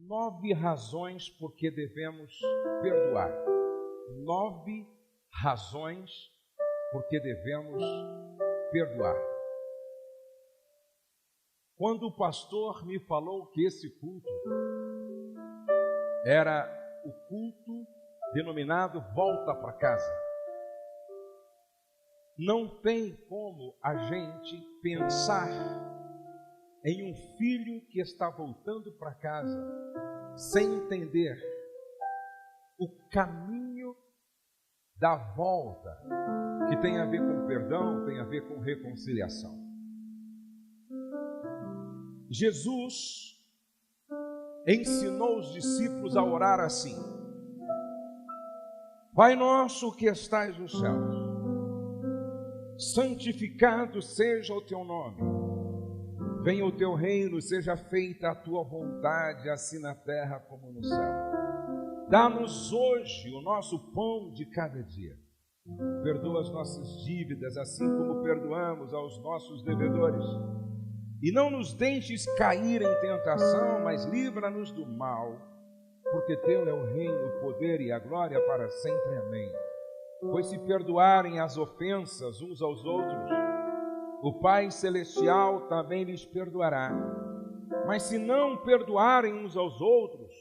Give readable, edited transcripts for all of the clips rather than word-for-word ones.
9 razões por que devemos perdoar. 9 razões por que devemos perdoar. Quando o pastor me falou que esse culto era o culto denominado Volta para Casa, não tem como a gente pensar em um filho que está voltando para casa sem entender o caminho da volta, que tem a ver com perdão, tem a ver com reconciliação. Jesus ensinou os discípulos a orar assim: Pai nosso que estais nos céus, santificado seja o teu nome, venha o teu reino, seja feita a tua vontade, assim na terra como no céu. Dá-nos hoje o nosso pão de cada dia. Perdoa as nossas dívidas, assim como perdoamos aos nossos devedores. E não nos deixes cair em tentação, mas livra-nos do mal, porque teu é o reino, o poder e a glória para sempre. Amém. Pois se perdoarem as ofensas uns aos outros, o Pai Celestial também lhes perdoará. Mas se não perdoarem uns aos outros,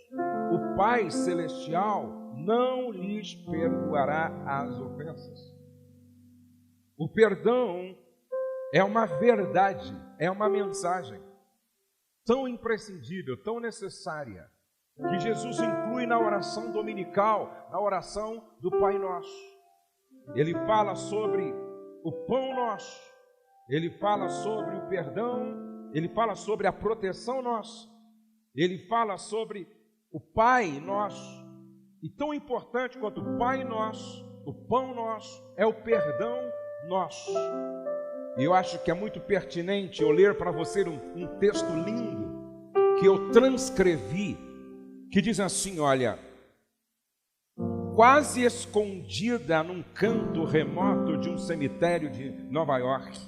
o Pai Celestial não lhes perdoará as ofensas. O perdão é uma verdade, é uma mensagem tão imprescindível, tão necessária, que Jesus inclui na oração dominical, na oração do Pai Nosso. Ele fala sobre o pão nosso, ele fala sobre o perdão, ele fala sobre a proteção nossa, ele fala sobre o Pai Nosso. E tão importante quanto o Pai Nosso, o pão nosso, é o perdão nosso. E eu acho que é muito pertinente eu ler para você um texto lindo que eu transcrevi, que diz assim, olha: quase escondida num canto remoto de um cemitério de Nova York,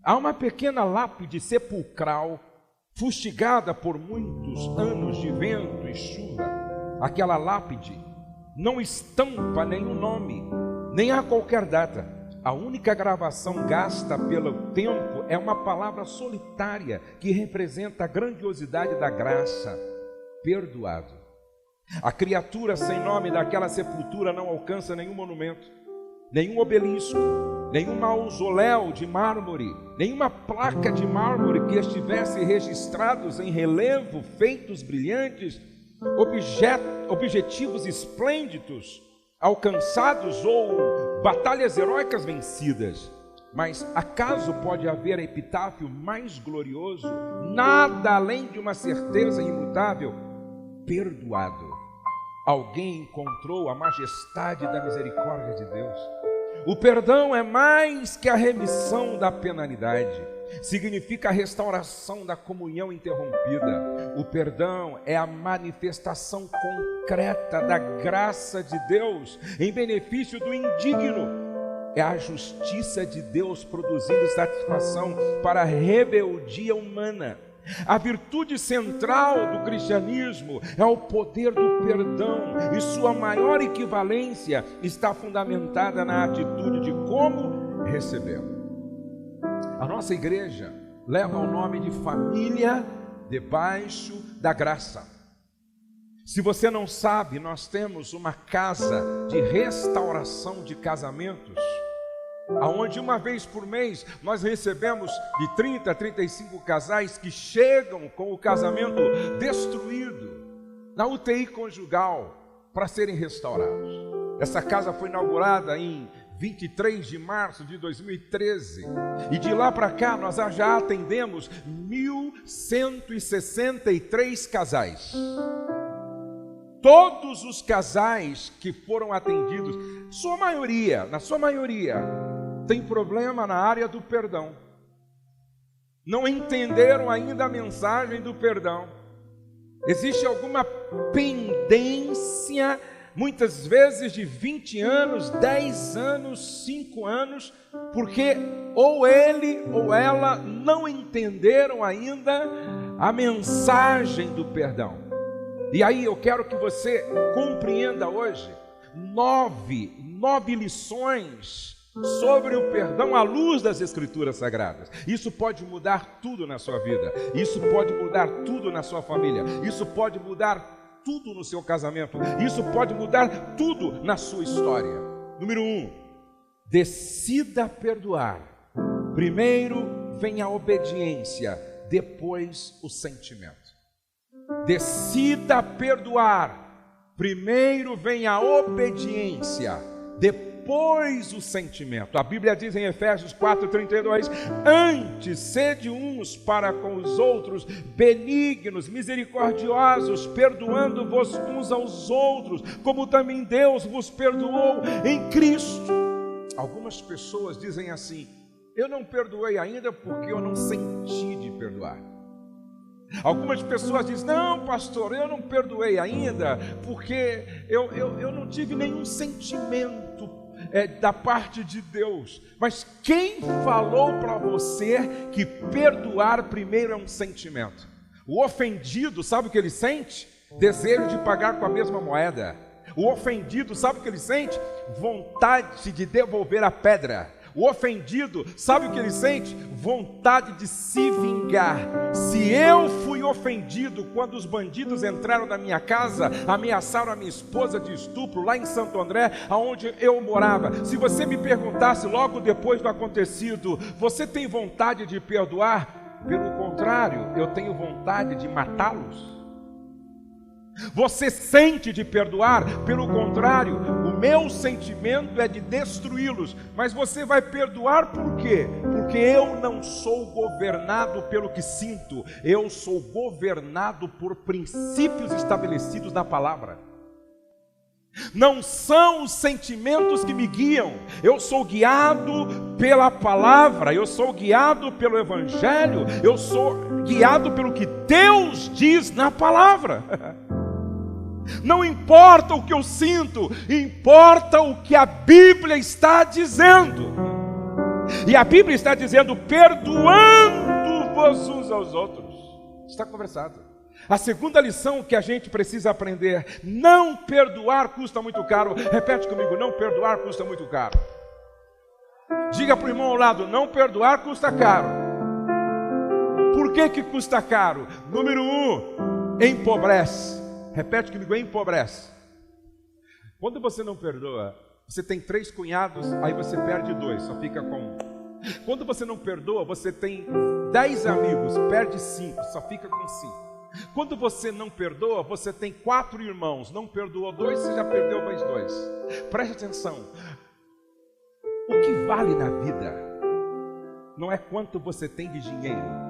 há uma pequena lápide sepulcral, fustigada por muitos anos de vento e chuva. Aquela lápide não estampa nenhum nome, nem há qualquer data. A única gravação gasta pelo tempo é uma palavra solitária que representa a grandiosidade da graça: perdoado. A criatura sem nome daquela sepultura não alcança nenhum monumento, nenhum obelisco, nenhum mausoléu de mármore, nenhuma placa de mármore que estivesse registrados em relevo, feitos brilhantes, objetivos esplêndidos alcançados ou batalhas heróicas vencidas. Mas acaso pode haver epitáfio mais glorioso? Nada além de uma certeza imutável: perdoado. Alguém encontrou a majestade da misericórdia de Deus. O perdão é mais que a remissão da penalidade, significa a restauração da comunhão interrompida. O perdão é a manifestação concreta da graça de Deus em benefício do indigno. É a justiça de Deus produzindo satisfação para a rebeldia humana. A virtude central do cristianismo é o poder do perdão, e sua maior equivalência está fundamentada na atitude de como recebê-lo. A nossa igreja leva o nome de Família Debaixo da Graça. Se você não sabe, nós temos uma casa de restauração de casamentos, aonde uma vez por mês nós recebemos de 30 a 35 casais que chegam com o casamento destruído na UTI conjugal para serem restaurados. Essa casa foi inaugurada em 23 de março de 2013 e de lá para cá nós já atendemos 1.163 casais. Todos os casais que foram atendidos, na sua maioria, tem problema na área do perdão. Não entenderam ainda a mensagem do perdão. Existe alguma pendência, muitas vezes de 20 anos, 10 anos, 5 anos, porque ou ele ou ela não entenderam ainda a mensagem do perdão. E aí eu quero que você compreenda hoje 9 lições sobre o perdão à luz das Escrituras Sagradas. Isso pode mudar tudo na sua vida, isso pode mudar tudo na sua família, isso pode mudar tudo no seu casamento, isso pode mudar tudo na sua história. Número 1, decida perdoar. Primeiro vem a obediência, depois o sentimento. Decida perdoar. Primeiro vem a obediência, depois o sentimento. A Bíblia diz em Efésios 4:32: antes sede uns para com os outros benignos, misericordiosos, perdoando-vos uns aos outros, como também Deus vos perdoou em Cristo. Algumas pessoas dizem assim: eu não perdoei ainda porque eu não senti de perdoar. Algumas pessoas dizem: não, pastor, eu não perdoei ainda porque eu não tive nenhum sentimento da parte de Deus. Mas quem falou para você que perdoar primeiro é um sentimento? O ofendido, sabe o que ele sente? Desejo de pagar com a mesma moeda. O ofendido, sabe o que ele sente? Vontade de devolver a pedra. O ofendido, sabe o que ele sente? Vontade de se vingar. Se eu fui ofendido quando os bandidos entraram na minha casa, ameaçaram a minha esposa de estupro lá em Santo André, aonde eu morava, se você me perguntasse logo depois do acontecido: você tem vontade de perdoar? Pelo contrário, eu tenho vontade de matá-los. Você sente de perdoar? Pelo contrário, o meu sentimento é de destruí-los. Mas você vai perdoar por quê? Porque eu não sou governado pelo que sinto, eu sou governado por princípios estabelecidos na palavra. Não são os sentimentos que me guiam, eu sou guiado pela palavra, eu sou guiado pelo Evangelho, eu sou guiado pelo que Deus diz na palavra. Não importa o que eu sinto, importa o que a Bíblia está dizendo. E a Bíblia está dizendo: perdoando-vos uns aos outros. Está conversado. A segunda lição que a gente precisa aprender: não perdoar custa muito caro. Repete comigo: não perdoar custa muito caro. Diga para o irmão ao lado: não perdoar custa caro. Por que custa caro? Número 1, empobrece. Repete comigo: empobrece. Quando você não perdoa, você tem 3 cunhados, aí você perde 2, só fica com 1. Quando você não perdoa, você tem 10 amigos, perde 5, só fica com 5. Quando você não perdoa, você tem 4 irmãos, não perdoou 2, você já perdeu mais 2. Preste atenção: o que vale na vida não é quanto você tem de dinheiro.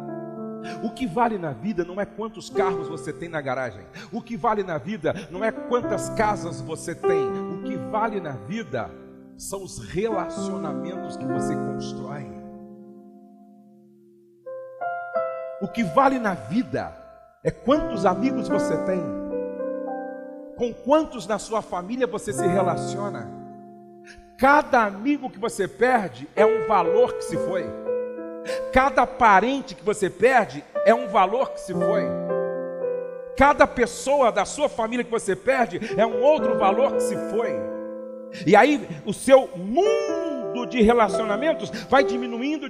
O que vale na vida não é quantos carros você tem na garagem. O que vale na vida não é quantas casas você tem. O que vale na vida são os relacionamentos que você constrói. O que vale na vida é quantos amigos você tem, com quantos na sua família você se relaciona. Cada amigo que você perde é um valor que se foi. Cada parente que você perde é um valor que se foi. Cada pessoa da sua família que você perde é um outro valor que se foi. E aí o seu mundo de relacionamentos vai diminuindo,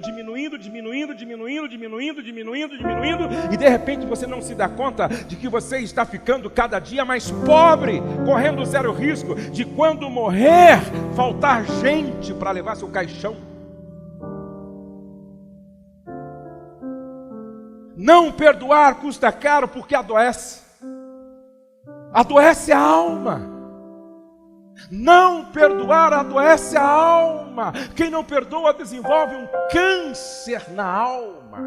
e de repente você não se dá conta de que você está ficando cada dia mais pobre, correndo sério risco de, quando morrer, faltar gente para levar seu caixão. Não perdoar custa caro porque adoece. Adoece a alma. Não perdoar adoece a alma. Quem não perdoa desenvolve um câncer na alma.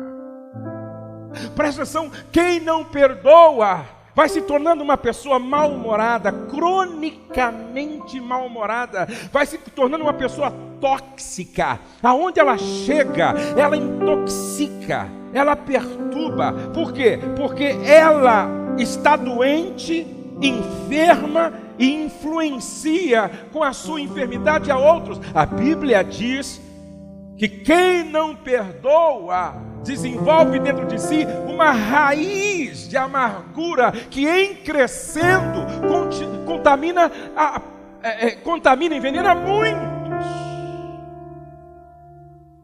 Presta atenção: quem não perdoa vai se tornando uma pessoa mal-humorada, cronicamente mal-humorada, vai se tornando uma pessoa tóxica. Aonde ela chega, ela intoxica, ela perturba. Por quê? Porque ela está doente, enferma e influencia com a sua enfermidade a outros. A Bíblia diz que quem não perdoa desenvolve dentro de si uma raiz de amargura que, em crescendo, contamina e envenena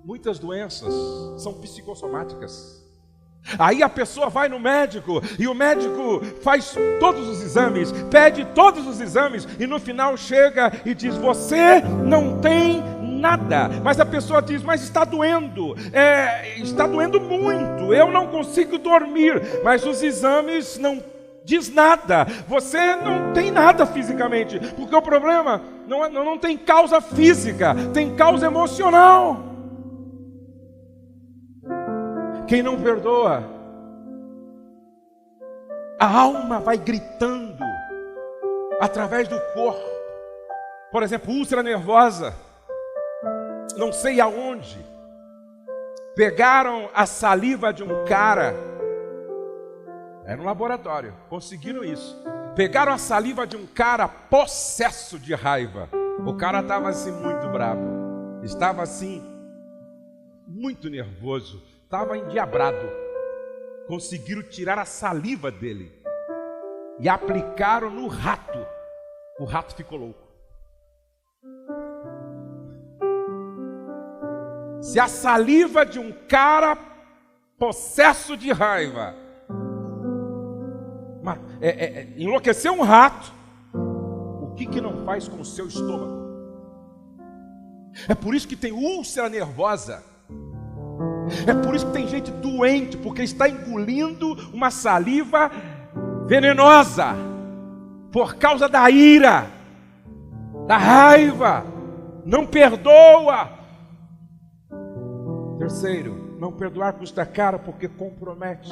muitas doenças são psicossomáticas. Aí a pessoa vai no médico e o médico faz todos os exames, pede todos os exames e no final chega e diz: você não tem nada. Mas a pessoa diz: mas está doendo, está doendo muito, eu não consigo dormir. Mas os exames não diz nada, você não tem nada fisicamente, porque o problema não tem causa física, tem causa emocional. Quem não perdoa, a alma vai gritando através do corpo. Por exemplo, úlcera nervosa, não sei aonde, pegaram a saliva de um cara, era um laboratório, conseguiram isso. Pegaram a saliva de um cara possesso de raiva. O cara estava assim muito bravo, estava assim muito nervoso, estava endiabrado. Conseguiram tirar a saliva dele e aplicaram no rato. O rato ficou louco. Se a saliva de um cara possesso de raiva enlouqueceu um rato, o que não faz com o seu estômago? É por isso que tem úlcera nervosa. É por isso que tem gente doente, porque está engolindo uma saliva venenosa, por causa da ira, da raiva, não perdoa. Terceiro, não perdoar custa caro, porque compromete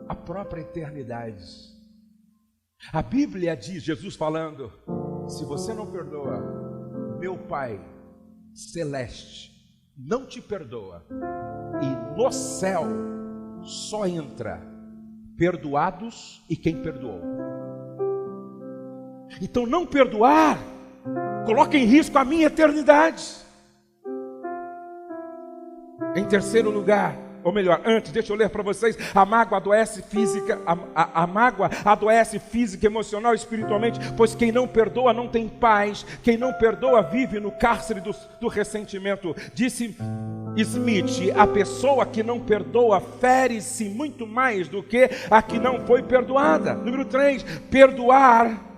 a própria eternidade. A Bíblia diz, Jesus falando: se você não perdoa, meu Pai Celeste não te perdoa, e no céu só entra perdoados e quem perdoou. Então não perdoar coloca em risco a minha eternidade. Em terceiro lugar, ou melhor, antes, deixa eu ler para vocês: a mágoa adoece física, a mágoa adoece física, emocional e espiritualmente, pois quem não perdoa não tem paz, quem não perdoa vive no cárcere do ressentimento. Disse Smith: a pessoa que não perdoa fere-se muito mais do que a que não foi perdoada. Número 3, perdoar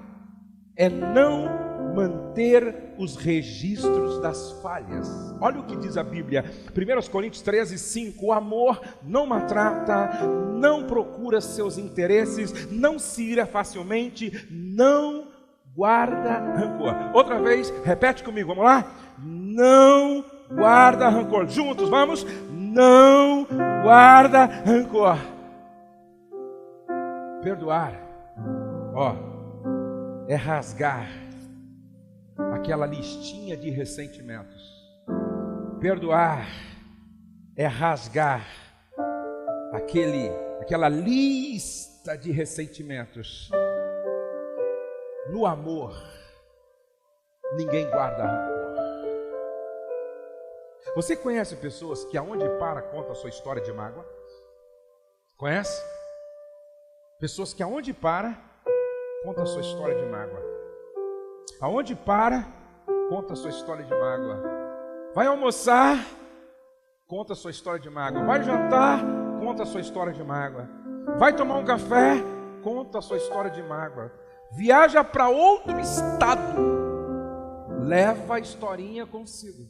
é não manter os registros das falhas. Olha o que diz a Bíblia, 1 Coríntios 13:5: o amor não maltrata, não procura seus interesses, não se ira facilmente, não guarda rancor. Outra vez, repete comigo, vamos lá? Não guarda rancor. Juntos, vamos? Não guarda rancor. Perdoar, é rasgar aquela listinha de ressentimentos. Perdoar é rasgar aquela lista de ressentimentos. No amor, ninguém guarda rancor. Você conhece pessoas que aonde para conta a sua história de mágoa? Conhece? Pessoas que aonde para conta a sua história de mágoa. Aonde para, conta a sua história de mágoa. Vai almoçar, conta a sua história de mágoa. Vai jantar, conta a sua história de mágoa. Vai tomar um café, conta a sua história de mágoa. Viaja para outro estado, leva a historinha consigo.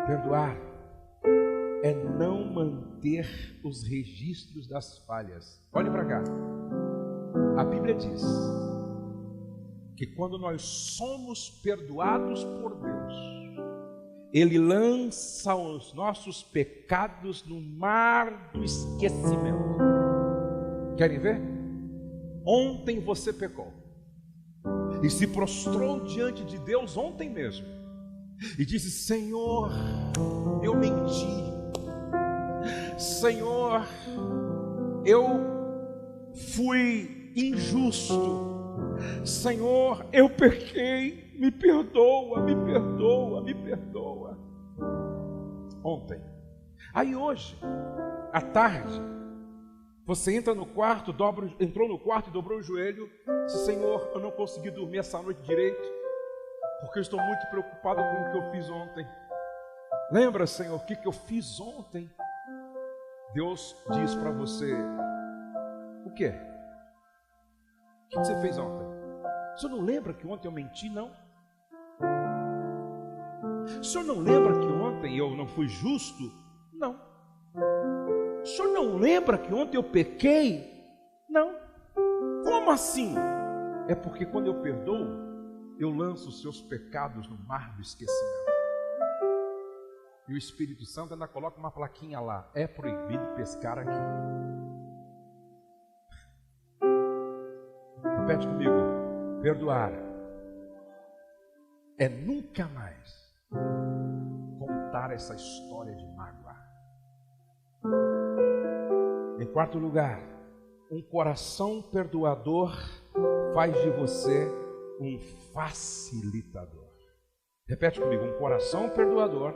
Perdoar é não manter os registros das falhas. Olhe para cá. A Bíblia diz que quando nós somos perdoados por Deus, Ele lança os nossos pecados no mar do esquecimento. Querem ver? Ontem você pecou e se prostrou diante de Deus ontem mesmo e disse: Senhor, eu menti. Senhor, eu fui injusto. Senhor, eu pequei, me perdoa, me perdoa, me perdoa. Ontem. Aí hoje, à tarde, você entrou no quarto e dobrou o joelho, disse: Senhor, eu não consegui dormir essa noite direito, porque eu estou muito preocupado com o que eu fiz ontem. Lembra, Senhor, o que eu fiz ontem? Deus diz para você: o quê? O que você fez ontem? O senhor não lembra que ontem eu menti, não? O senhor não lembra que ontem eu não fui justo? Não. O senhor não lembra que ontem eu pequei? Não. Como assim? É porque quando eu perdoo, eu lanço os seus pecados no mar do esquecimento. E o Espírito Santo ainda coloca uma plaquinha lá: é proibido pescar aqui. Repete comigo: perdoar é nunca mais contar essa história de mágoa. Em quarto lugar, um coração perdoador faz de você um facilitador. Repete comigo: um coração perdoador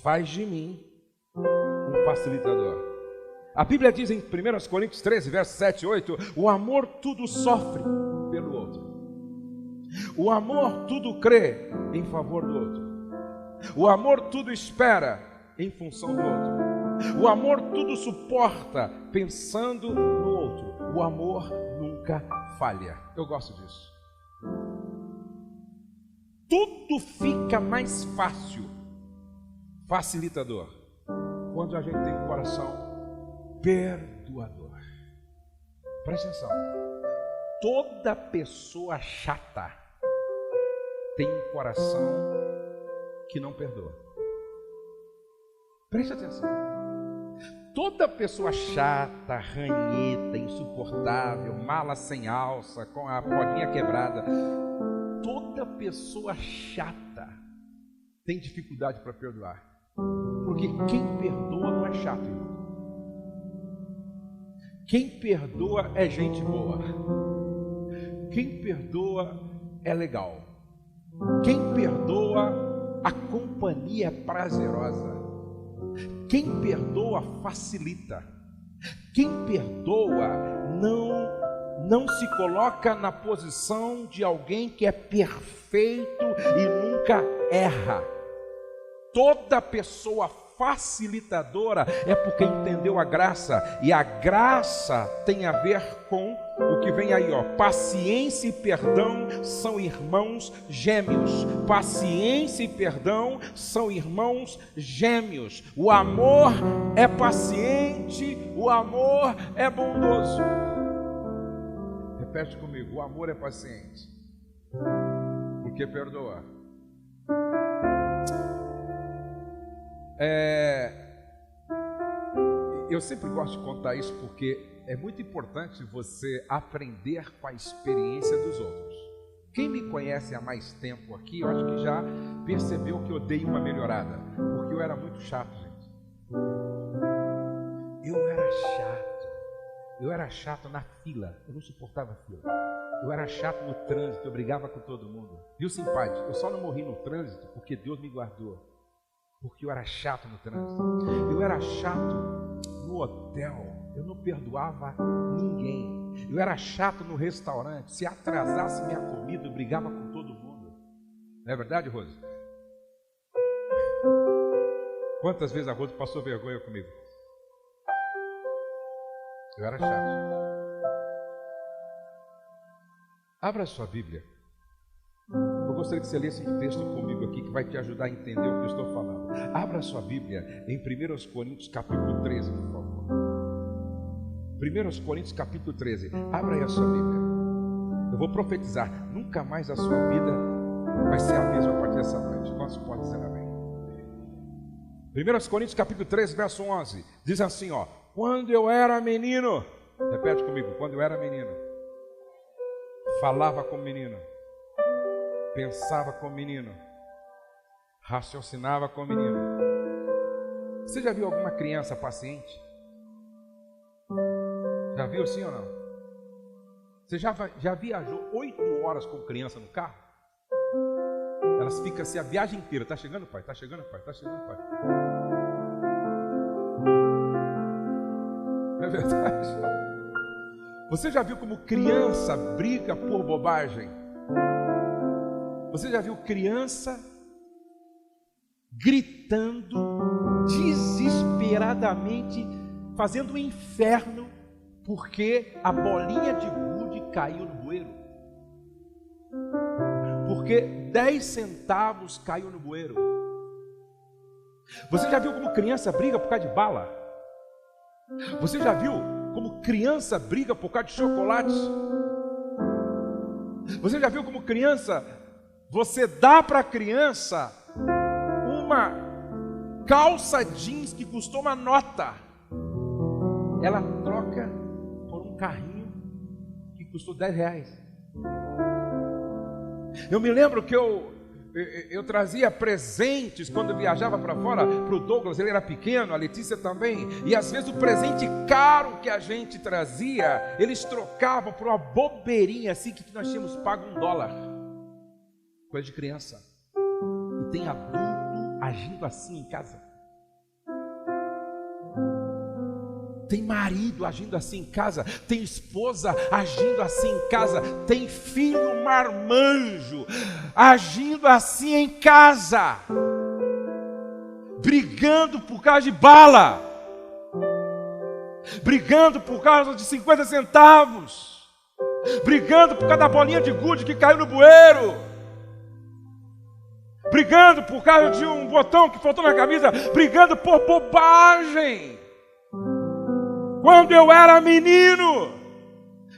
faz de mim um facilitador. A Bíblia diz em 1 Coríntios 13, versos 7 e 8: o amor tudo sofre pelo outro. O amor tudo crê em favor do outro. O amor tudo espera em função do outro. O amor tudo suporta pensando no outro. O amor nunca falha. Eu gosto disso. Tudo fica mais fácil, facilitador, quando a gente tem um coração perdoador. Presta atenção. Toda pessoa chata tem um coração que não perdoa. Presta atenção. Toda pessoa chata, ranheta, insuportável, mala sem alça, com a rodinha quebrada, toda pessoa chata tem dificuldade para perdoar. Porque quem perdoa não é chato, irmão. Quem perdoa é gente boa. Quem perdoa é legal. Quem perdoa, a companhia é prazerosa. Quem perdoa facilita. Quem perdoa não se coloca na posição de alguém que é perfeito e nunca erra. Toda pessoa facilitadora é porque entendeu a graça, e a graça tem a ver com o que vem aí, ó. Paciência e perdão são irmãos gêmeos. Paciência e perdão são irmãos gêmeos. O amor é paciente, o amor é bondoso. Repete comigo: o amor é paciente, porque perdoa. Eu sempre gosto de contar isso porque é muito importante você aprender com a experiência dos outros. Quem me conhece há mais tempo aqui, eu acho que já percebeu que eu dei uma melhorada, porque eu era muito chato, gente. Eu era chato na fila, eu não suportava fila. Eu era chato no trânsito, eu brigava com todo mundo. Viu, simpático? Eu só não morri no trânsito porque Deus me guardou. Porque eu era chato no trânsito. Eu era chato no hotel. Eu não perdoava ninguém. Eu era chato no restaurante. Se atrasasse minha comida, eu brigava com todo mundo. Não é verdade, Rose? Quantas vezes a Rose passou vergonha comigo? Eu era chato. Abra a sua Bíblia. Eu gostaria que você lesse um texto comigo aqui que vai te ajudar a entender o que eu estou falando. Abra a sua Bíblia em 1 Coríntios capítulo 13, por favor. 1 Coríntios capítulo 13. Abra aí a sua Bíblia. Eu vou profetizar. Nunca mais a sua vida vai ser a mesma a partir dessa noite. Quantos podem dizer amém? 1 Coríntios capítulo 13, verso 11. Diz assim, ó: quando eu era menino, repete comigo: quando eu era menino, falava como menino, pensava como menino, raciocinava como menino. Você já viu alguma criança paciente? Já viu, sim ou não? Você já viajou 8 horas com criança no carro? Elas ficam assim a viagem inteira. Tá chegando, pai? Tá chegando, pai? Tá chegando, pai? Não é verdade? Você já viu como criança briga por bobagem? Você já viu criança gritando desesperadamente, fazendo um inferno porque a bolinha de gude caiu no bueiro? Porque 10 centavos caiu no bueiro. Você já viu como criança briga por causa de bala? Você já viu como criança briga por causa de chocolates? Você já viu como criança, você dá para a criança uma calça jeans que custou uma nota, ela troca por um carrinho que custou 10 reais. Eu me lembro que eu trazia presentes quando viajava para fora para o Douglas, ele era pequeno, a Letícia também, e às vezes o presente caro que a gente trazia, eles trocavam por uma bobeirinha assim que nós tínhamos pago $1, coisa de criança. E tem adulto agindo assim em casa, tem marido agindo assim em casa, tem esposa agindo assim em casa, tem filho marmanjo agindo assim em casa, brigando por causa de bala, brigando por causa de 50 centavos, brigando por causa da bolinha de gude que caiu no bueiro, brigando por causa de um botão que faltou na camisa, brigando por bobagem. Quando eu era menino,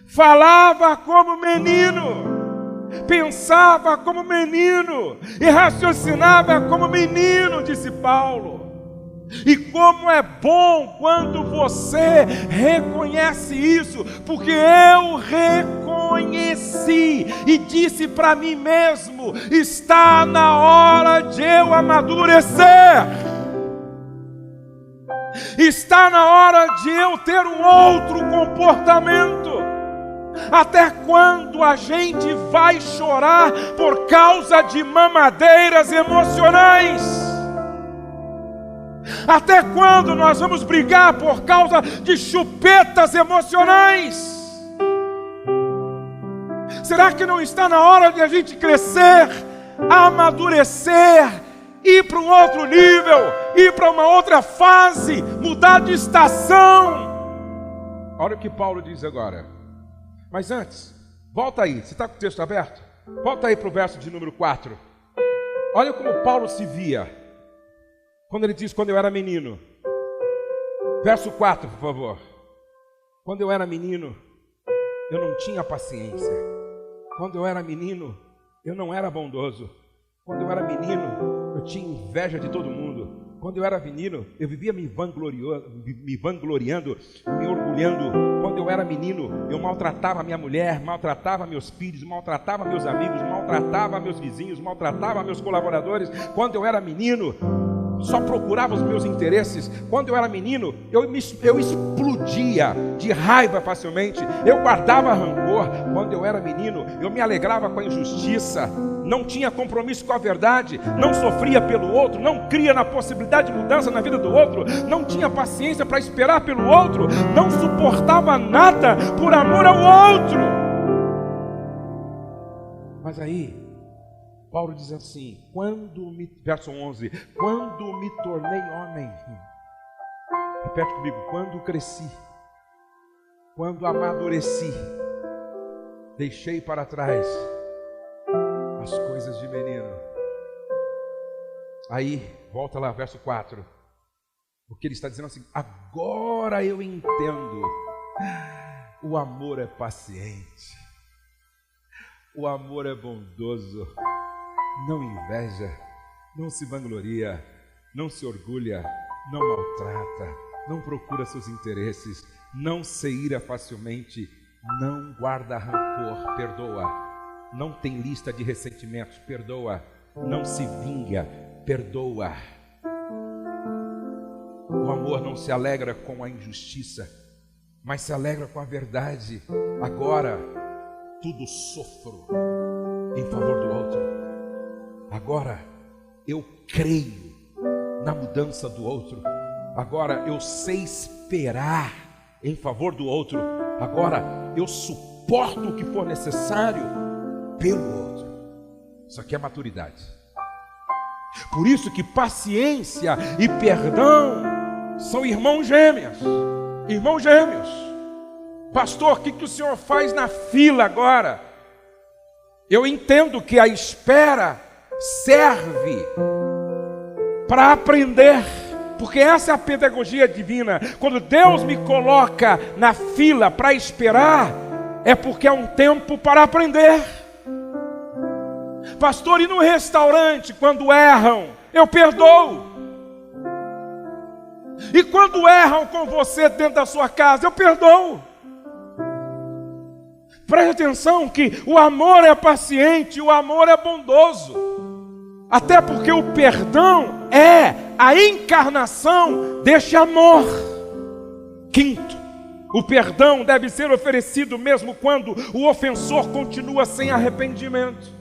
falava como menino, pensava como menino e raciocinava como menino, disse Paulo. E como é bom quando você reconhece isso, porque eu reconheci e disse para mim mesmo: está na hora de eu amadurecer. Está na hora de eu ter um outro comportamento. Até quando a gente vai chorar por causa de mamadeiras emocionais? Até quando nós vamos brigar por causa de chupetas emocionais? Será que não está na hora de a gente crescer, amadurecer, ir para um outro nível, ir para uma outra fase, mudar de estação? Olha o que Paulo diz agora. Mas antes, volta aí, você está com o texto aberto? Volta aí para o verso de número 4. Olha como Paulo se via, quando ele diz: quando eu era menino. Verso 4, por favor. Quando eu era menino, eu não tinha paciência. Quando eu era menino, eu não era bondoso. Quando eu era menino, eu tinha inveja de todo mundo. Quando eu era menino, eu vivia me vangloriando, me orgulhando. Quando eu era menino, eu maltratava minha mulher, maltratava meus filhos, maltratava meus amigos, maltratava meus vizinhos, maltratava meus colaboradores. Quando eu era menino, só procurava os meus interesses. Quando eu era menino, eu explodia de raiva facilmente, eu guardava rancor. Quando eu era menino, eu me alegrava com a injustiça, não tinha compromisso com a verdade, não sofria pelo outro, não cria na possibilidade de mudança na vida do outro, não tinha paciência para esperar pelo outro, não suportava nada por amor ao outro. Mas aí Paulo diz assim: verso 11, quando me tornei homem, repete comigo, quando cresci, quando amadureci, deixei para trás as coisas de menino. Aí, volta lá, verso 4, porque ele está dizendo assim: agora eu entendo, o amor é paciente, o amor é bondoso, não inveja, não se vangloria, não se orgulha, não maltrata, não procura seus interesses, não se ira facilmente, não guarda rancor, perdoa, não tem lista de ressentimentos, perdoa, não se vinga, perdoa. O amor não se alegra com a injustiça, mas se alegra com a verdade. Agora tudo sofro em favor do outro. Agora eu creio na mudança do outro. Agora eu sei esperar em favor do outro. Agora eu suporto o que for necessário pelo outro. Isso aqui é maturidade. Por isso que paciência e perdão são irmãos gêmeos. Irmãos gêmeos. Pastor, o que o senhor faz na fila agora? Eu entendo que a espera serve para aprender, porque essa é a pedagogia divina. Quando Deus me coloca na fila para esperar, é porque é um tempo para aprender. Pastor, e no restaurante, quando erram, eu perdoo. E quando erram com você dentro da sua casa, eu perdoo. Preste atenção que o amor é paciente, o amor é bondoso. Até porque o perdão é a encarnação deste amor. Quinto, o perdão deve ser oferecido mesmo quando o ofensor continua sem arrependimento.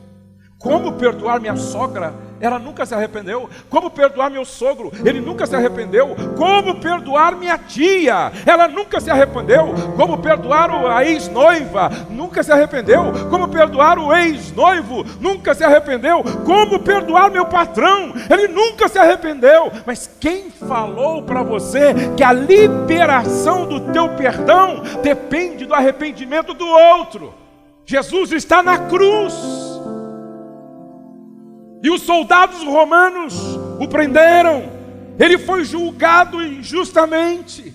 Como perdoar minha sogra? Ela nunca se arrependeu. Como perdoar meu sogro? Ele nunca se arrependeu. Como perdoar minha tia? Ela nunca se arrependeu. Como perdoar a ex-noiva? Nunca se arrependeu. Como perdoar o ex-noivo? Nunca se arrependeu. Como perdoar meu patrão? Ele nunca se arrependeu. Mas quem falou para você que a liberação do teu perdão depende do arrependimento do outro? Jesus está na cruz. E os soldados romanos o prenderam. Ele foi julgado injustamente.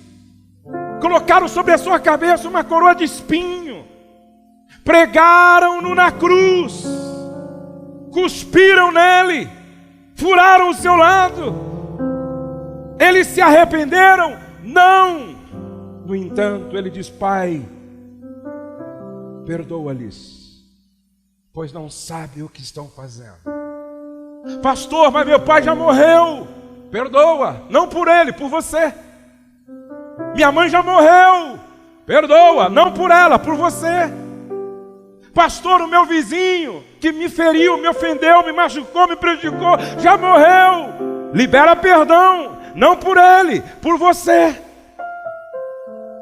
Colocaram sobre a sua cabeça uma coroa de espinho. Pregaram-no na cruz. Cuspiram nele. Furaram o seu lado. Eles se arrependeram? Não. No entanto, ele diz: Pai, perdoa-lhes, pois não sabem o que estão fazendo. Pastor, mas meu pai já morreu. Perdoa, não por ele, por você. Minha mãe já morreu. Perdoa, não por ela, por você. Pastor, o meu vizinho que me feriu, me ofendeu, me machucou, me prejudicou, já morreu. Libera perdão, não por ele, por você.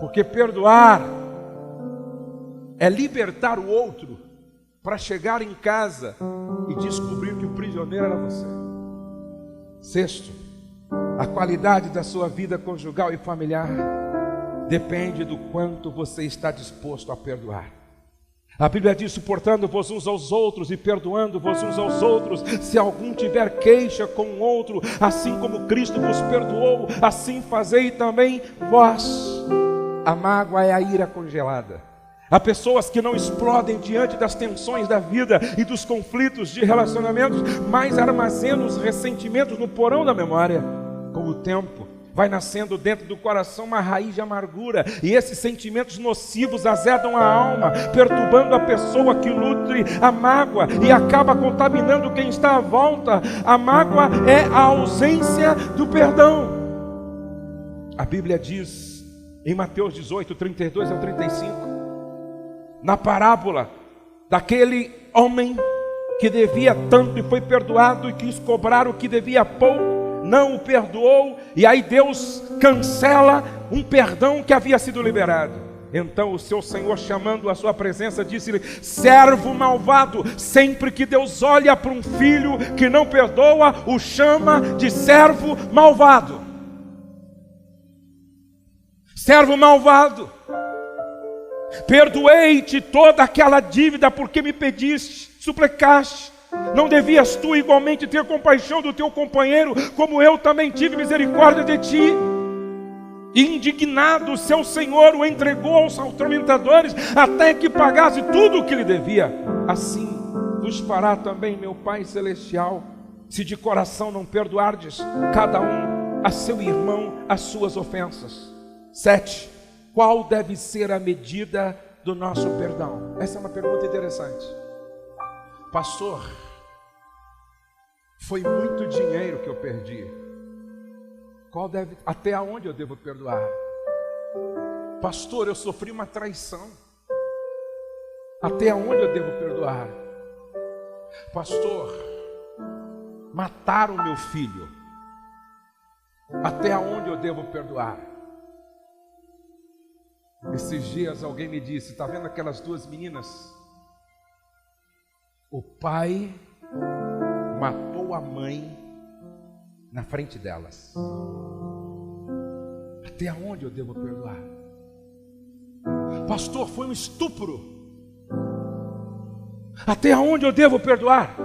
Porque perdoar é libertar o outro para chegar em casa e descobrir que o prisioneiro era você. Sexto, a qualidade da sua vida conjugal e familiar depende do quanto você está disposto a perdoar. A Bíblia diz: suportando-vos uns aos outros e perdoando-vos uns aos outros, se algum tiver queixa com o outro, assim como Cristo vos perdoou, assim fazei também vós. A mágoa é a ira congelada. Há pessoas que não explodem diante das tensões da vida e dos conflitos de relacionamentos, mas armazenam os ressentimentos no porão da memória. Com o tempo, vai nascendo dentro do coração uma raiz de amargura, e esses sentimentos nocivos azedam a alma, perturbando a pessoa que nutre a mágoa e acaba contaminando quem está à volta. A mágoa é a ausência do perdão. A Bíblia diz em Mateus 18, 32 ao 35, na parábola daquele homem que devia tanto e foi perdoado e quis cobrar o que devia pouco, não o perdoou, e aí Deus cancela um perdão que havia sido liberado. Então o seu Senhor, chamando a sua presença, disse-lhe: servo malvado. Sempre que Deus olha para um filho que não perdoa, o chama de servo malvado. Servo malvado. Perdoei-te toda aquela dívida porque me pediste, suplicaste. Não devias tu igualmente ter compaixão do teu companheiro, como eu também tive misericórdia de ti? Indignado, seu senhor o entregou aos atormentadores, até que pagasse tudo o que lhe devia. Assim vos fará também meu Pai Celestial, se de coração não perdoardes cada um a seu irmão as suas ofensas. 7. Qual deve ser a medida do nosso perdão? Essa é uma pergunta interessante. Pastor, foi muito dinheiro que eu perdi. Até onde eu devo perdoar? Pastor, eu sofri uma traição. Até onde eu devo perdoar? Pastor, mataram meu filho. Até onde eu devo perdoar? Esses dias alguém me disse, está vendo aquelas duas meninas? O pai matou a mãe na frente delas. Até onde eu devo perdoar? Pastor, foi um estupro. Até onde eu devo perdoar?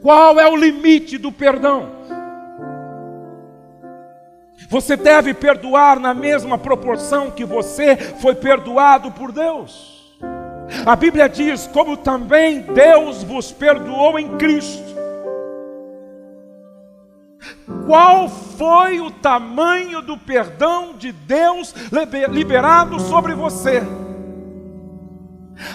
Qual é o limite do perdão? Você deve perdoar na mesma proporção que você foi perdoado por Deus. A Bíblia diz, como também Deus vos perdoou em Cristo. Qual foi o tamanho do perdão de Deus liberado sobre você?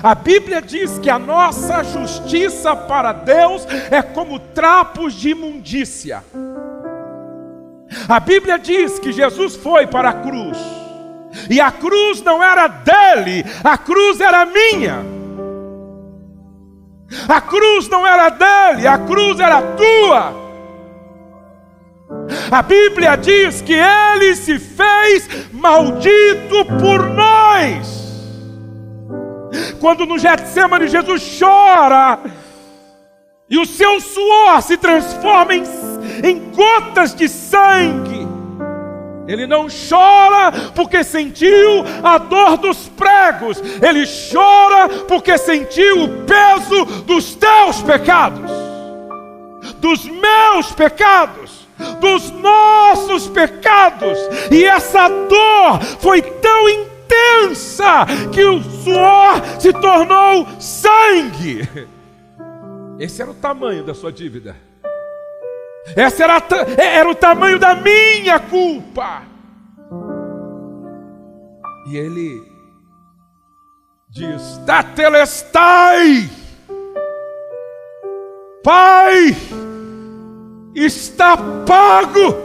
A Bíblia diz que a nossa justiça para Deus é como trapos de imundícia. A Bíblia diz que Jesus foi para a cruz, e a cruz não era dele, a cruz era minha. A cruz não era dele, a cruz era tua. A Bíblia diz que ele se fez maldito por nós. Quando no Getsêmani Jesus chora, e o seu suor se transforma em gotas de sangue, ele não chora porque sentiu a dor dos pregos, ele chora porque sentiu o peso dos teus pecados, dos meus pecados, dos nossos pecados. E essa dor foi tão intensa que o suor se tornou sangue. Esse era o tamanho da sua dívida. Esse era o tamanho da minha culpa. E ele diz: Tetelestai, Pai, está pago.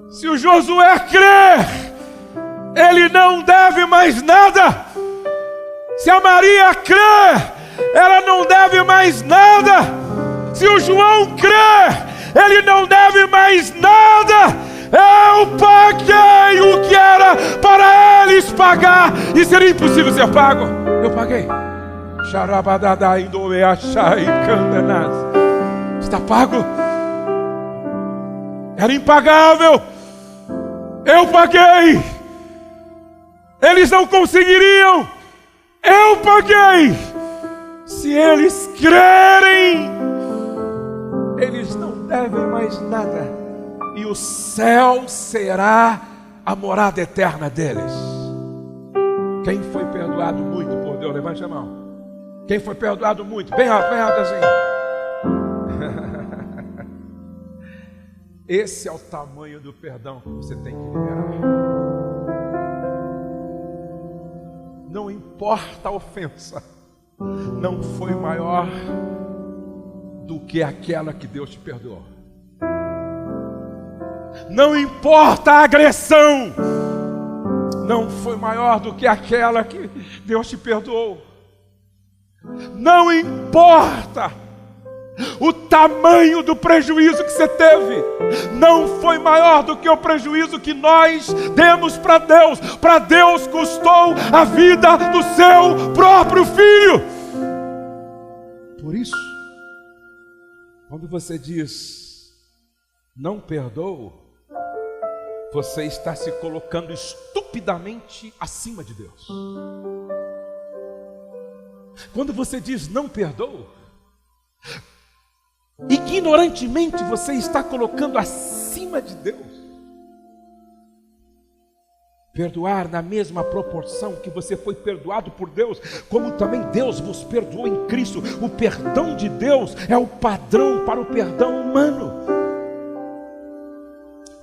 Se o Josué crer, ele não deve mais nada. Se a Maria crer, ela não deve mais nada. Se o João crer, ele não deve mais nada. Eu paguei o que era para eles pagar, e seria impossível ser pago. Eu paguei. Está pago. Era impagável. Eu paguei. Eles não conseguiriam. Eu paguei. Se eles crerem, eles não devem mais nada, e o céu será a morada eterna deles. Quem foi perdoado muito por Deus, levante a mão. Quem foi perdoado muito, bem alto assim. Esse é o tamanho do perdão que você tem que liberar. Não importa a ofensa, não foi maior do que aquela que Deus te perdoou. Não importa a agressão, não foi maior do que aquela que Deus te perdoou. Não importa o tamanho do prejuízo que você teve, não foi maior do que o prejuízo que nós demos para Deus. Para Deus custou a vida do seu próprio filho. Por isso, quando você diz não perdoo, você está se colocando estupidamente acima de Deus. Quando você diz não perdoo, ignorantemente você está colocando acima de Deus. Perdoar na mesma proporção que você foi perdoado por Deus, como também Deus vos perdoou em Cristo. O perdão de Deus é o padrão para o perdão humano.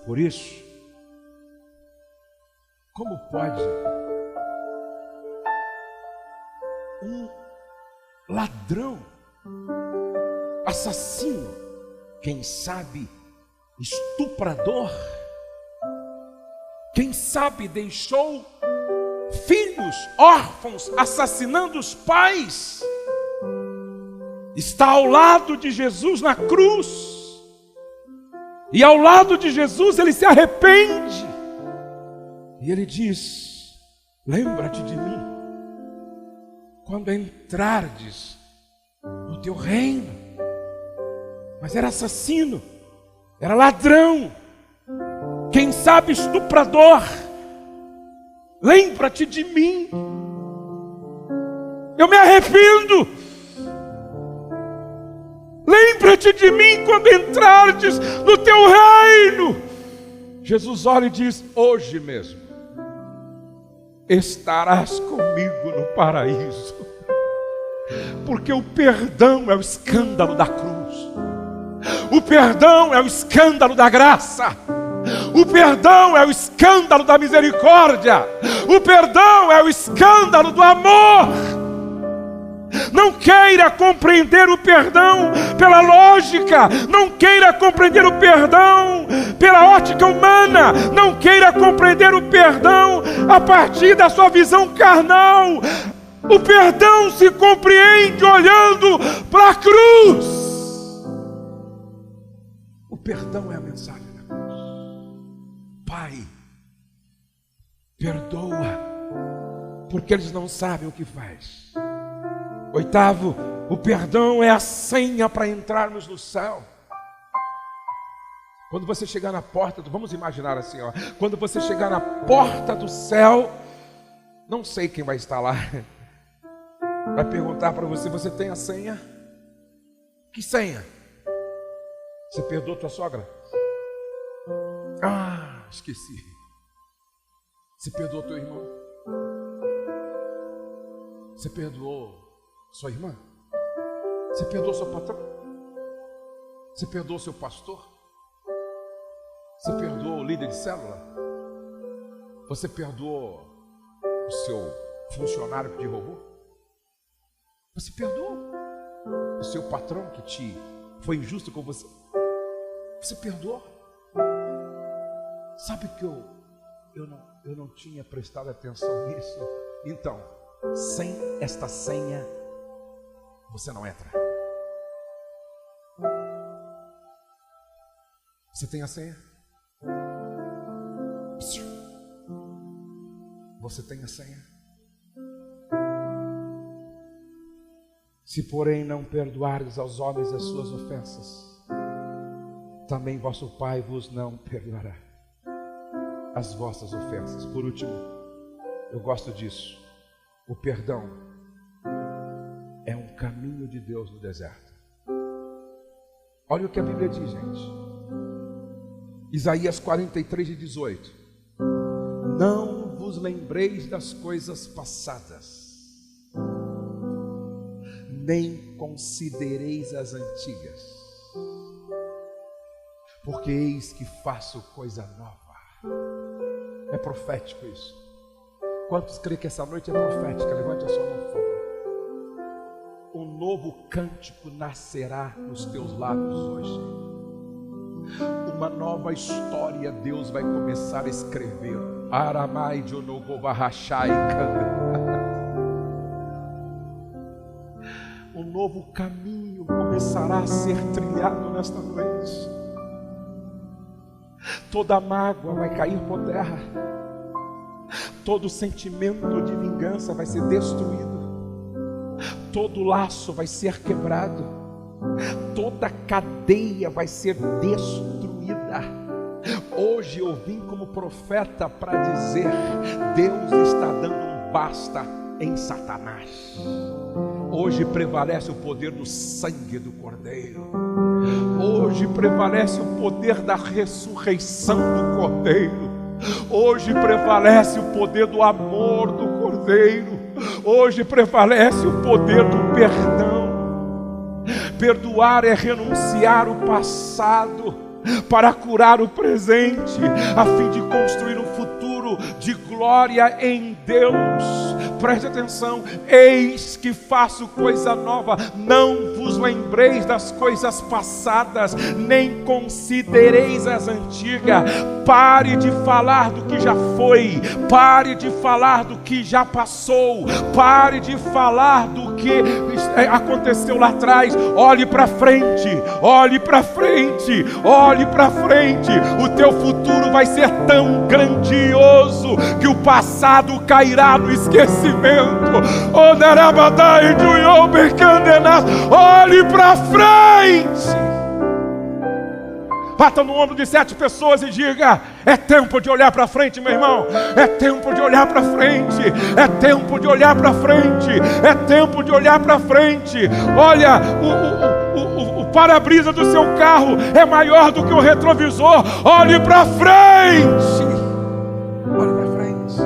Por isso, como pode um ladrão, assassino, quem sabe estuprador, quem sabe deixou filhos órfãos assassinando os pais, está ao lado de Jesus na cruz, e ao lado de Jesus ele se arrepende, e ele diz: lembra-te de mim quando entrardes no teu reino. Mas era assassino, era ladrão, quem sabe estuprador. Lembra-te de mim, eu me arrependo. Lembra-te de mim quando entrardes no teu reino. Jesus olha e diz: hoje mesmo estarás comigo no paraíso. Porque o perdão é o escândalo da cruz, o perdão é o escândalo da graça, o perdão é o escândalo da misericórdia, o perdão é o escândalo do amor. Não queira compreender o perdão pela lógica, não queira compreender o perdão pela ótica humana, não queira compreender o perdão a partir da sua visão carnal. O perdão se compreende olhando para a cruz. O perdão é a mensagem da cruz. Pai, perdoa, porque eles não sabem o que faz. Oitavo, o perdão é a senha para entrarmos no céu. Quando você chegar na porta, vamos imaginar assim, ó, quando você chegar na porta do céu, não sei quem vai estar lá, vai perguntar para você: você tem a senha? Que senha? Você perdoou tua sogra? Ah, esqueci. Você perdoou teu irmão? Você perdoou sua irmã? Você perdoou seu patrão? Você perdoou seu pastor? Você perdoou o líder de célula? Você perdoou o seu funcionário que te roubou? Você perdoou o seu patrão que foi injusto com você? Você perdoou? Sabe que eu não tinha prestado atenção nisso? Então, sem esta senha, você não entra. Você tem a senha? Você tem a senha? Se porém não perdoardes aos homens as suas ofensas, também vosso Pai vos não perdoará as vossas ofensas. Por último, eu gosto disso. O perdão é um caminho de Deus no deserto. Olha o que a Bíblia diz, gente. Isaías 43:18. Não vos lembreis das coisas passadas, nem considereis as antigas, porque eis que faço coisa nova. É profético isso. Quantos creem que essa noite é profética? Levante a sua mão, por favor. Um novo cântico nascerá nos teus lábios hoje. Uma nova história Deus vai começar a escrever. Aramai de Onogobarachai. Um novo caminho começará a ser trilhado nesta noite. Toda mágoa vai cair por terra. Todo sentimento de vingança vai ser destruído. Todo laço vai ser quebrado. Toda cadeia vai ser destruída. Hoje eu vim como profeta para dizer: Deus está dando um basta em Satanás. Hoje prevalece o poder do sangue do Cordeiro. Hoje prevalece o poder da ressurreição do Cordeiro. Hoje prevalece o poder do amor do Cordeiro. Hoje prevalece o poder do perdão. Perdoar é renunciar o passado para curar o presente, a fim de construir um futuro futuro de glória em Deus. Preste atenção: eis que faço coisa nova, não vos lembreis das coisas passadas, nem considereis as antigas. Pare de falar do que já foi, pare de falar do que já passou, pare de falar do que aconteceu lá atrás. Olhe para frente, olhe para frente, olhe para frente. O teu futuro vai ser tão grandioso que o passado cairá no esquecimento. Olhe para frente. Bata no ombro de 7 pessoas e diga: é tempo de olhar para frente, meu irmão. É tempo de olhar para frente. É tempo de olhar para frente. É tempo de olhar para frente. Olha, o para-brisa do seu carro é maior do que o retrovisor. Olhe para frente. Olhe para frente.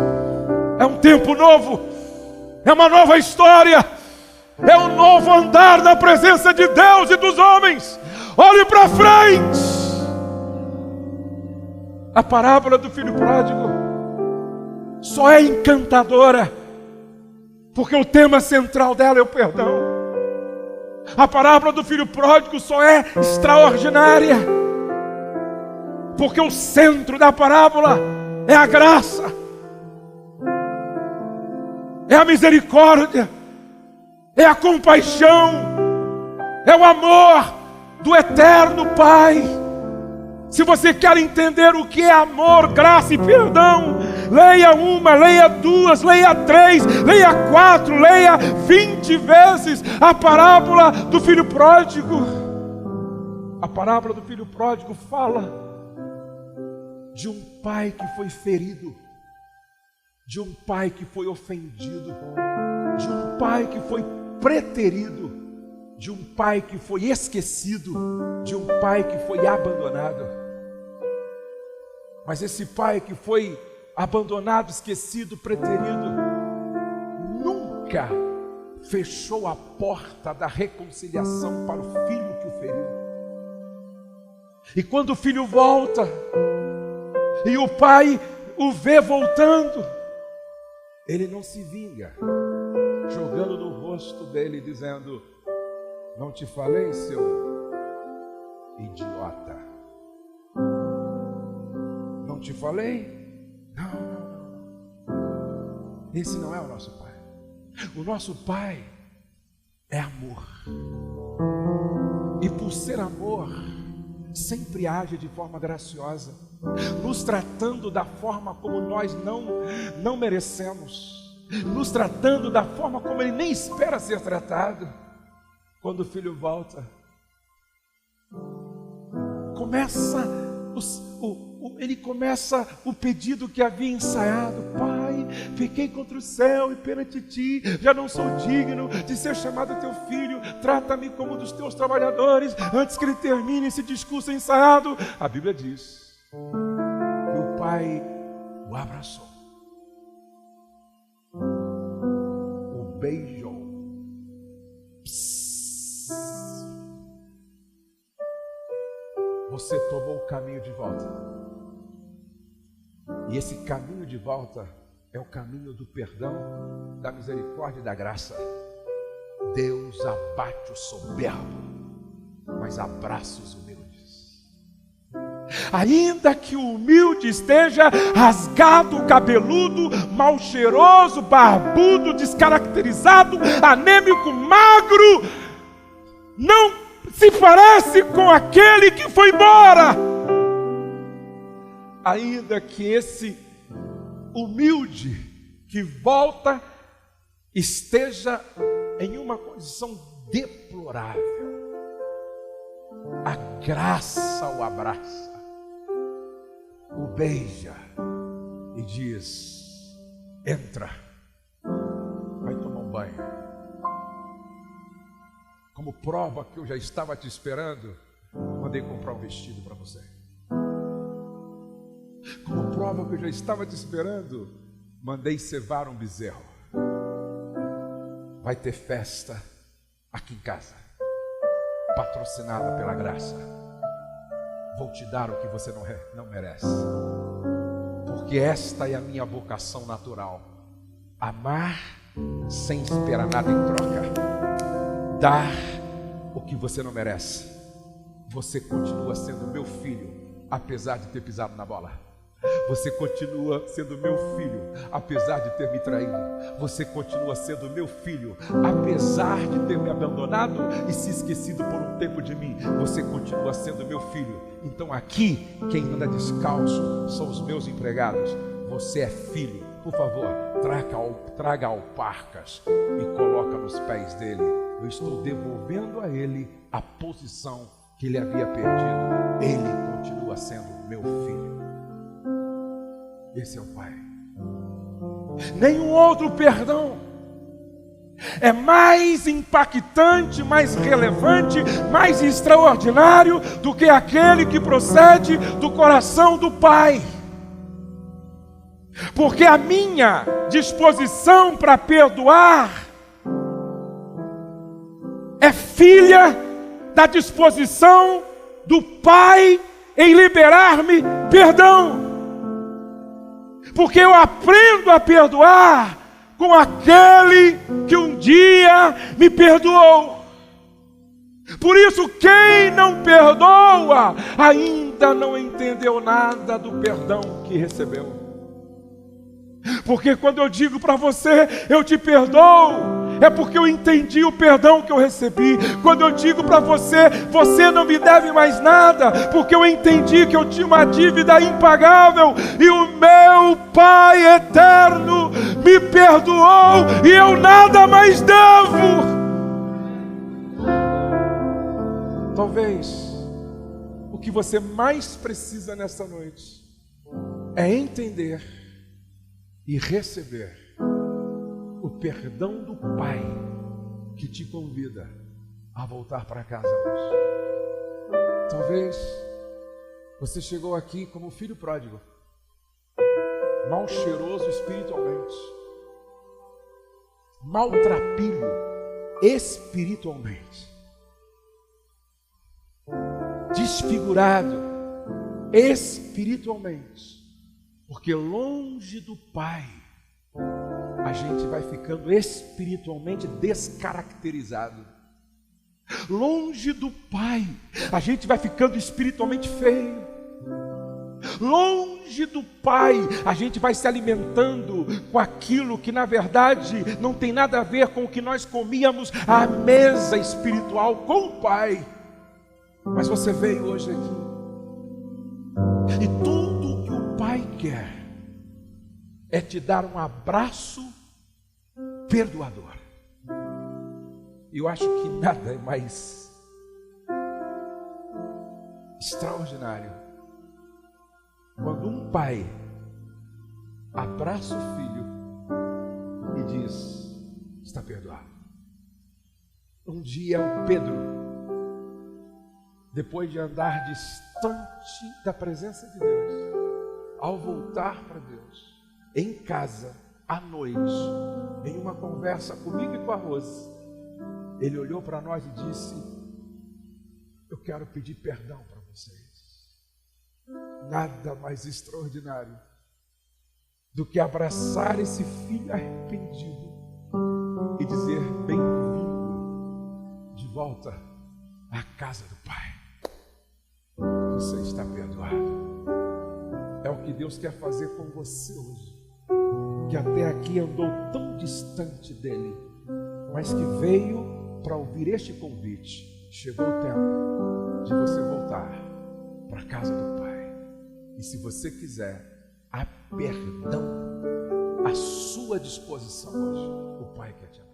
É um tempo novo. É uma nova história. É um novo andar na presença de Deus e dos homens. Olhe para frente. A parábola do filho pródigo só é encantadora porque o tema central dela é o perdão. A parábola do filho pródigo só é extraordinária porque o centro da parábola é a graça, é a misericórdia, é a compaixão, é o amor do eterno Pai. Se você quer entender o que é amor, graça e perdão, leia 1, leia 2, leia 3, leia 4, leia 20 vezes a parábola do filho pródigo. A parábola do filho pródigo fala de um pai que foi ferido, de um pai que foi ofendido, de um pai que foi preterido, de um pai que foi esquecido, de um pai que foi abandonado. Mas esse pai que foi abandonado, esquecido, preterido, nunca fechou a porta da reconciliação para o filho que o feriu. E quando o filho volta, e o pai o vê voltando, ele não se vinga, jogando no rosto dele, dizendo: não te falei, seu idiota? Não te falei? Não. Esse não é o nosso pai. O nosso pai é amor. E por ser amor, sempre age de forma graciosa, nos tratando da forma como nós não merecemos, nos tratando da forma como ele nem espera ser tratado. Quando o filho volta, ele começa o pedido que havia ensaiado: Pai, pequei contra o céu e perante ti, já não sou digno de ser chamado teu filho, trata-me como dos teus trabalhadores. Antes que ele termine esse discurso ensaiado, a Bíblia diz que o pai o abraçou, o beijou. Você tomou o caminho de volta. E esse caminho de volta é o caminho do perdão, da misericórdia e da graça. Deus abate o soberbo, mas abraça os humildes. Ainda que o humilde esteja rasgado, cabeludo, mal cheiroso, barbudo, descaracterizado, anêmico, magro, não se parece com aquele que foi embora. Ainda que esse humilde que volta esteja em uma condição deplorável, a graça o abraça, o beija e diz: entra, vai tomar um banho. Como prova que eu já estava te esperando, mandei comprar um vestido para você. Como prova que eu já estava te esperando, mandei cevar um bezerro. Vai ter festa aqui em casa, patrocinada pela graça. Vou te dar o que você não merece, porque porque esta é a minha vocação natural: amar sem esperar nada em troca, dar o que você não merece. Você continua sendo meu filho, apesar de ter pisado na bola. Você continua sendo meu filho, apesar de ter me traído. Você continua sendo meu filho, apesar de ter me abandonado e se esquecido por um tempo de mim. Você continua sendo meu filho. Então aqui, quem anda descalço são os meus empregados. Você é filho. Por favor, traga alparcas e coloca nos pés dele. Eu estou devolvendo a ele a posição que ele havia perdido. Ele continua sendo meu filho. Esse é o Pai. Nenhum outro perdão é mais impactante, mais relevante, mais extraordinário do que aquele que procede do coração do Pai. Porque a minha disposição para perdoar é filha da disposição do Pai em liberar-me perdão. Porque eu aprendo a perdoar com aquele que um dia me perdoou. Por isso, quem não perdoa ainda não entendeu nada do perdão que recebeu. Porque quando eu digo para você, eu te perdoo, é porque eu entendi o perdão que eu recebi. Quando eu digo para você, você não me deve mais nada, porque eu entendi que eu tinha uma dívida impagável e o meu Pai eterno me perdoou e eu nada mais devo. Talvez o que você mais precisa nessa noite é entender e receber o perdão do Pai que te convida a voltar para casa hoje. Talvez você chegou aqui como filho pródigo, mal cheiroso espiritualmente, maltrapilho espiritualmente, desfigurado espiritualmente, porque longe do Pai a gente vai ficando espiritualmente descaracterizado. Longe do Pai a gente vai ficando espiritualmente feio. Longe do Pai a gente vai se alimentando com aquilo que na verdade não tem nada a ver com o que nós comíamos à mesa espiritual com o Pai. Mas você veio hoje aqui e tudo o que o Pai quer é te dar um abraço perdoador. Eu acho que nada é mais extraordinário quando um pai abraça o filho e diz: está perdoado. Um dia o Pedro, depois de andar distante da presença de Deus, ao voltar para Deus, em casa, à noite, em uma conversa comigo e com a Rose, ele olhou para nós e disse: eu quero pedir perdão para vocês. Nada mais extraordinário do que abraçar esse filho arrependido e dizer: bem-vindo de volta à casa do Pai. Você está perdoado. É o que Deus quer fazer com você hoje, que até aqui andou tão distante dele, mas que veio para ouvir este convite. Chegou o tempo de você voltar para a casa do Pai. E se você quiser, há perdão à sua disposição hoje. O Pai quer te amar.